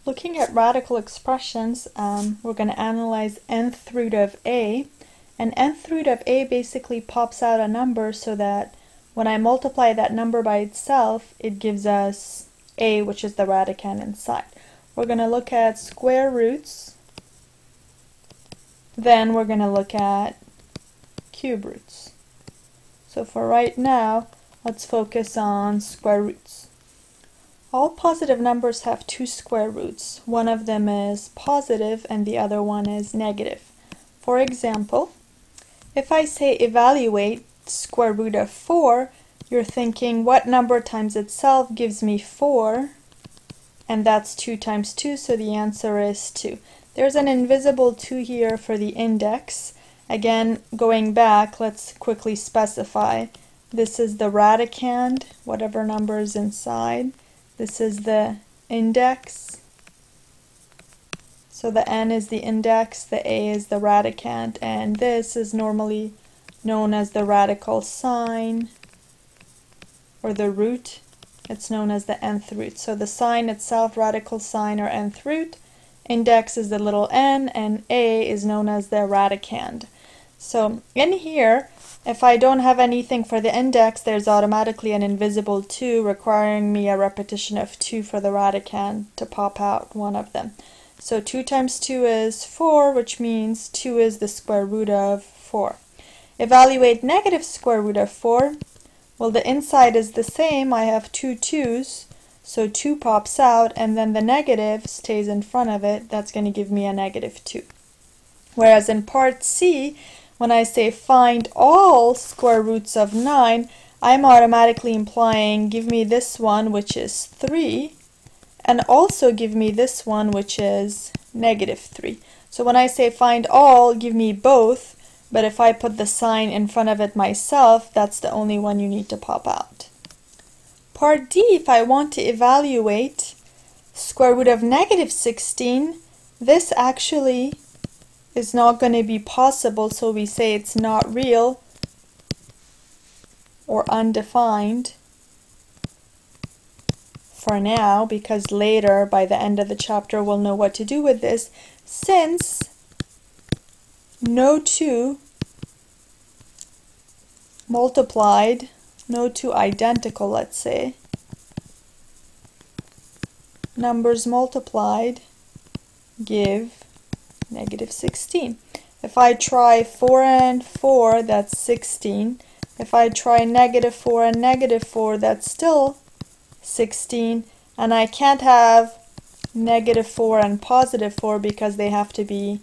Looking at radical expressions, we're going to analyze nth root of a. And nth root of a basically pops out a number so that when I multiply that number by itself, it gives us a, which is the radicand inside. We're going to look at square roots. Then we're going to look at cube roots. So for right now, let's focus on square roots. All positive numbers have two square roots. One of them is positive and the other one is negative. For example, if I say evaluate square root of 4, you're thinking what number times itself gives me 4? And that's 2 times 2, so the answer is 2. There's an invisible 2 here for the index. Again, going back, let's quickly specify. This is the radicand, whatever number is inside. This is the index. So the n is the index, the a is the radicand, and this is normally known as the radical sign, or the root. It's known as the nth root. So the sign itself, radical sign or nth root, index is the little n, and a is known as the radicand. So in here, if I don't have anything for the index, there's automatically an invisible 2 requiring me a repetition of 2 for the radicand to pop out one of them. So 2 times 2 is 4, which means 2 is the square root of 4. Evaluate negative square root of 4. Well, the inside is the same. I have two 2's, so 2 pops out, and then the negative stays in front of it. That's going to give me a negative 2. Whereas in part C, when I say find all square roots of 9, I'm automatically implying give me this one, which is 3, and also give me this one, which is negative 3. So when I say find all, give me both, but if I put the sign in front of it myself, that's the only one you need to pop out. Part D, if I want to evaluate square root of negative 16, this actually is not going to be possible, so we say it's not real or undefined for now, because later by the end of the chapter we'll know what to do with this, since no two multiplied, no two identical, let's say, numbers multiplied give negative 16. If I try 4 and 4, that's 16. If I try negative 4 and negative 4, that's still 16. And I can't have negative 4 and positive 4 because they have to be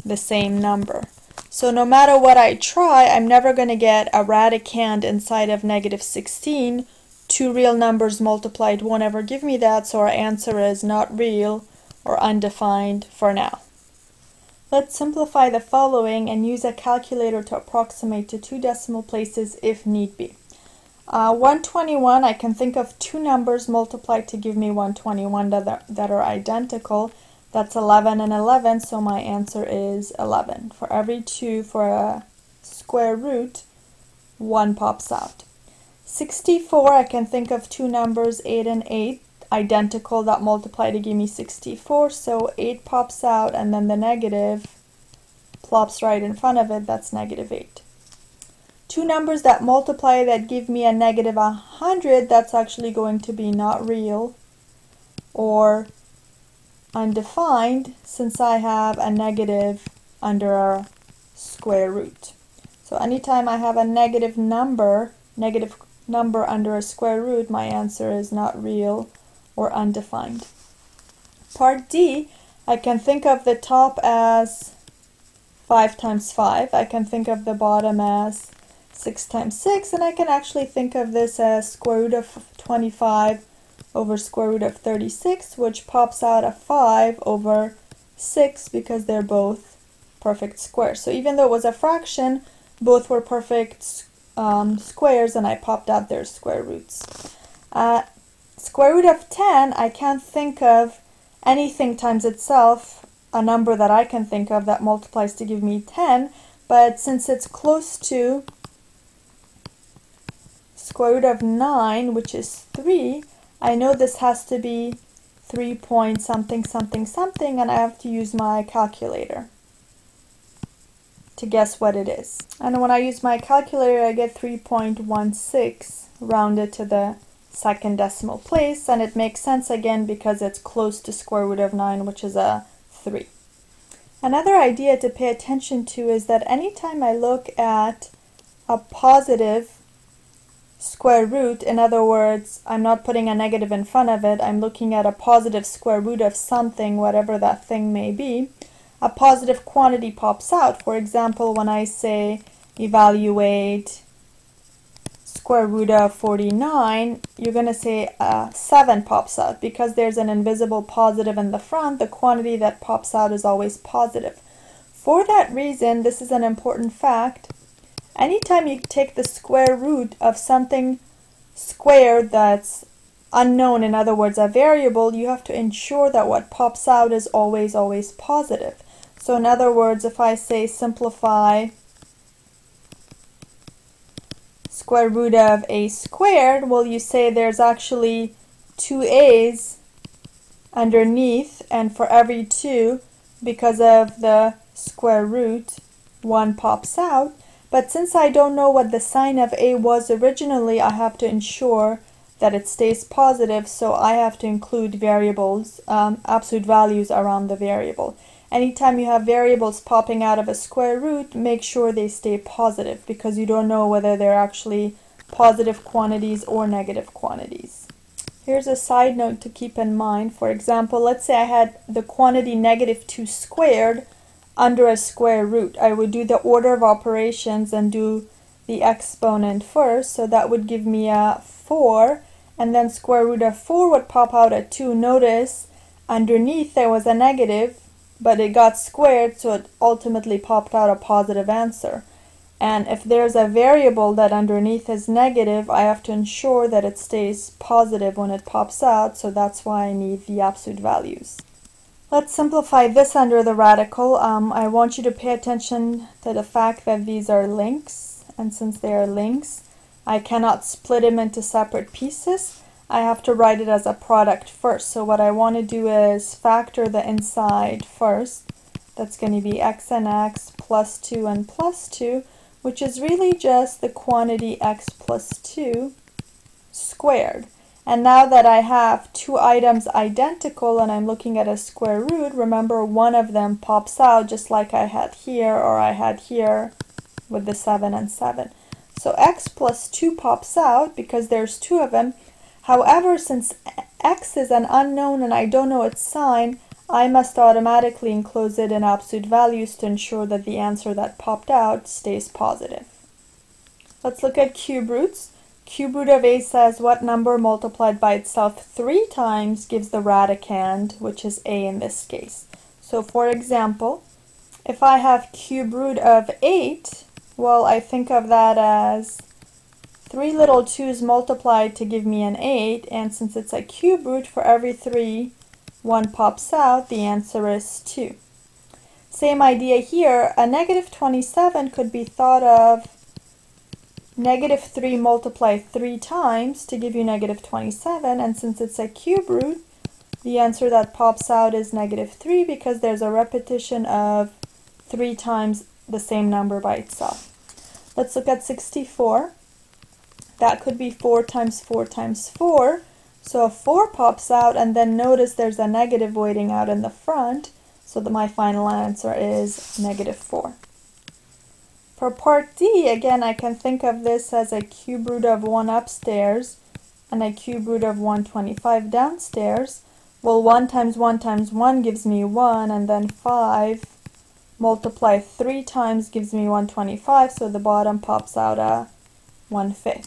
the same number. So no matter what I try, I'm never going to get a radicand inside of negative 16. Two real numbers multiplied won't ever give me that, so our answer is not real or undefined for now. Let's simplify the following and use a calculator to approximate to 2 decimal places if need be. 121, I can think of two numbers multiplied to give me 121 that are identical. That's 11 and 11, so my answer is 11. For every 2 for a square root, 1 pops out. 64, I can think of two numbers, 8 and 8, identical, that multiply to give me 64, so 8 pops out, and then the negative plops right in front of it, that's negative 8. Two numbers that multiply that give me a negative 100, that's actually going to be not real or undefined, since I have a negative under a square root. So anytime I have a negative number under a square root, my answer is not real or undefined. Part D, I can think of the top as 5 times 5. I can think of the bottom as 6 times 6, and I can actually think of this as square root of 25 over square root of 36, which pops out a 5 over 6 because they're both perfect squares. So even though it was a fraction, both were perfect squares, and I popped out their square roots. Square root of 10, I can't think of anything times itself, a number that I can think of that multiplies to give me 10, but since it's close to square root of 9, which is 3, I know this has to be 3 point something something something, and I have to use my calculator to guess what it is. And when I use my calculator, I get 3.16 rounded to the second decimal place, and it makes sense again because it's close to square root of 9, which is a 3. Another idea to pay attention to is that anytime I look at a positive square root, in other words, I'm not putting a negative in front of it, I'm looking at a positive square root of something, whatever that thing may be, a positive quantity pops out. For example, when I say evaluate square root of 49, you're going to say 7 pops out. Because there's an invisible positive in the front, the quantity that pops out is always positive. For that reason, this is an important fact, anytime you take the square root of something squared that's unknown, in other words a variable, you have to ensure that what pops out is always positive. So in other words, if I say simplify square root of a squared, well, you say there's actually 2 a's underneath, and for every 2, because of the square root, 1 pops out. But since I don't know what the sign of a was originally, I have to ensure that it stays positive, so I have to include variables, absolute values around the variable. Anytime you have variables popping out of a square root, make sure they stay positive, because you don't know whether they're actually positive quantities or negative quantities. Here's a side note to keep in mind. For example, let's say I had the quantity -2 squared under a square root. I would do the order of operations and do the exponent first, so that would give me a 4, and then square root of 4 would pop out at 2. Notice underneath there was a negative, but it got squared, so it ultimately popped out a positive answer. And if there's a variable that underneath is negative, I have to ensure that it stays positive when it pops out, so that's why I need the absolute values. Let's simplify this under the radical. I want you to pay attention to the fact that these are links, and since they are links, I cannot split them into separate pieces. I have to write it as a product first. So what I want to do is factor the inside first. That's going to be x and x plus 2 and plus 2, which is really just the quantity x plus 2 squared. And now that I have 2 items identical and I'm looking at a square root, remember one of them pops out just like I had here, or I had here with the 7 and 7. So x plus 2 pops out because there's 2 of them. However, since x is an unknown and I don't know its sign, I must automatically enclose it in absolute values to ensure that the answer that popped out stays positive. Let's look at cube roots. Cube root of a says what number multiplied by itself 3 times gives the radicand, which is a in this case. So for example, if I have cube root of 8, well, I think of that as 3 little 2's multiplied to give me an 8, and since it's a cube root, for every 3, 1 pops out, the answer is 2. Same idea here, a -27 could be thought of -3 multiplied 3 times to give you -27, and since it's a cube root, the answer that pops out is -3 because there's a repetition of 3 times the same number by itself. Let's look at 64. That could be 4 times 4 times 4. So a 4 pops out, and then notice there's a negative waiting out in the front, so that my final answer is -4. For part D, again, I can think of this as a cube root of 1 upstairs and a cube root of 125 downstairs. Well, 1 times 1 times 1 gives me 1, and then 5 multiplied 3 times gives me 125, so the bottom pops out a 1/5.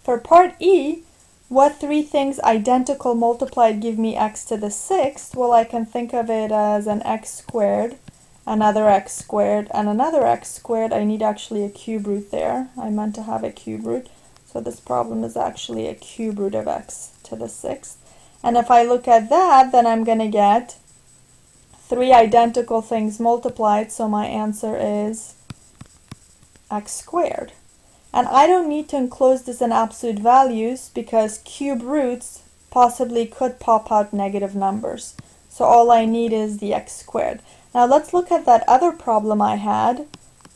For part E, what 3 things identical multiplied give me x to the 6th? Well, I can think of it as an x squared, another x squared, and another x squared. I need actually a cube root there. I meant to have a cube root. So this problem is actually a cube root of x to the 6th. And if I look at that, then I'm going to get 3 identical things multiplied, so my answer is x squared. And I don't need to enclose this in absolute values because cube roots possibly could pop out negative numbers. So all I need is the x squared. Now let's look at that other problem I had.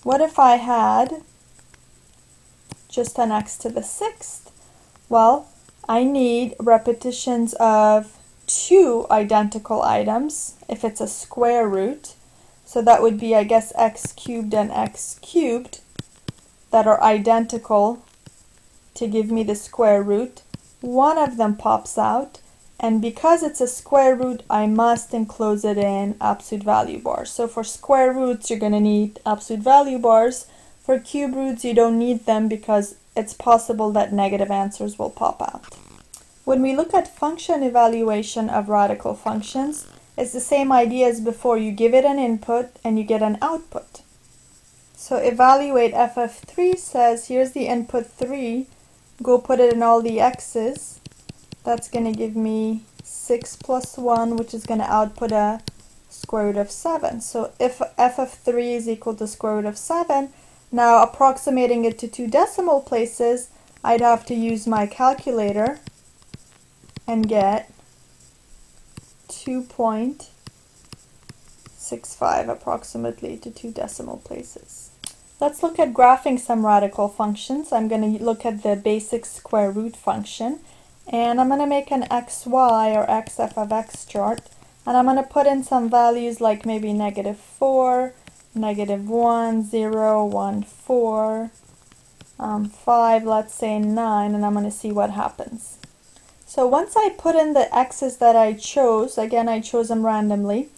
What if I had just an x to the 6th? Well, I need repetitions of 2 identical items if it's a square root. So that would be, I guess, x cubed and x cubed that are identical to give me the square root. One of them pops out, and because it's a square root, I must enclose it in absolute value bars. So for square roots, you're going to need absolute value bars. For cube roots, you don't need them because it's possible that negative answers will pop out. When we look at function evaluation of radical functions, it's the same idea as before. You give it an input and you get an output. So evaluate f of 3 says, here's the input 3, go put it in all the x's. That's going to give me 6 plus 1, which is going to output a square root of 7. So if f of 3 is equal to square root of 7, now approximating it to 2 decimal places, I'd have to use my calculator and get 2.65 approximately to 2 decimal places. Let's look at graphing some radical functions. I'm going to look at the basic square root function, and I'm going to make an xy or xf of x chart, and I'm going to put in some values like maybe -4, -1, 0, 1, 4, 5, let's say 9, and I'm going to see what happens. So once I put in the x's that I chose, again I chose them randomly,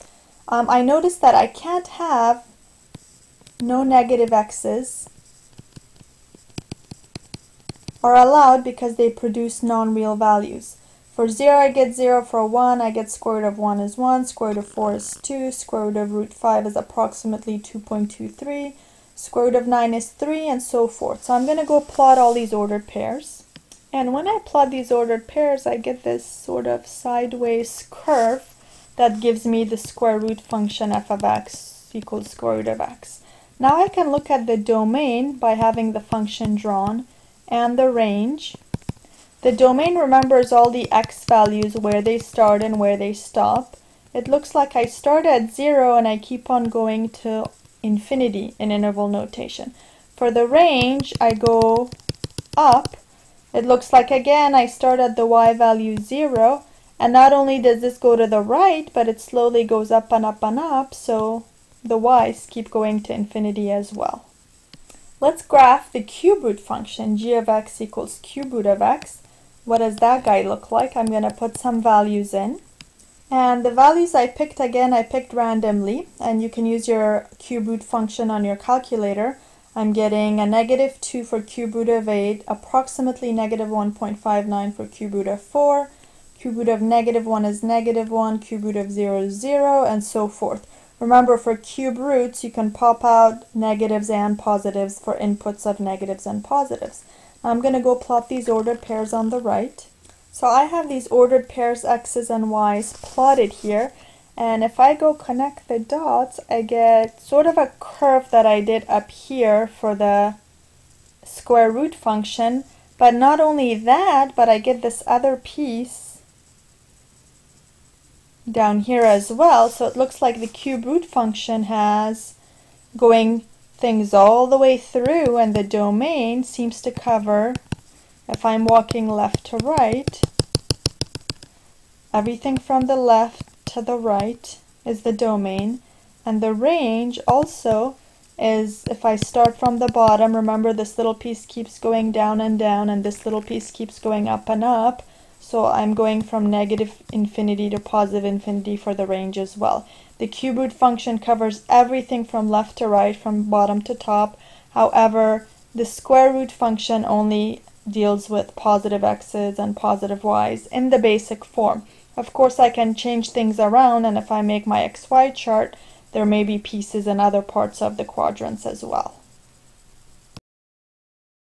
I noticed that I can't have no negative x's are allowed because they produce non-real values. For 0 I get 0, for 1 I get square root of 1 is 1, square root of 4 is 2, square root of root 5 is approximately 2.23, square root of 9 is 3, and so forth. So I'm going to go plot all these ordered pairs. And when I plot these ordered pairs, I get this sort of sideways curve that gives me the square root function f of x equals square root of x. Now I can look at the domain by having the function drawn and the range. The domain remembers all the x values, where they start and where they stop. It looks like I start at 0 and I keep on going to infinity in interval notation. For the range, I go up. It looks like again I start at the y value 0, and not only does this go to the right, but it slowly goes up and up and up, so the y's keep going to infinity as well. Let's graph the cube root function, g of x equals cube root of x. What does that guy look like? I'm going to put some values in. And the values I picked, again, I picked randomly, and you can use your cube root function on your calculator. I'm getting a -2 for cube root of 8, approximately -1.59 for cube root of 4, cube root of -1 is -1, cube root of 0 is 0, and so forth. Remember, for cube roots, you can pop out negatives and positives for inputs of negatives and positives. I'm going to go plot these ordered pairs on the right. So I have these ordered pairs x's and y's plotted here, and if I go connect the dots, I get sort of a curve that I did up here for the square root function. But not only that, but I get this other piece down here as well. So it looks like the cube root function has going things all the way through, and the domain seems to cover, if I'm walking left to right, everything from the left to the right is the domain, and the range also is, if I start from the bottom, remember this little piece keeps going down and down, and this little piece keeps going up and up, so I'm going from negative infinity to positive infinity for the range as well. The cube root function covers everything from left to right, from bottom to top. However, the square root function only deals with positive x's and positive y's in the basic form. Of course, I can change things around, and if I make my xy chart, there may be pieces in other parts of the quadrants as well.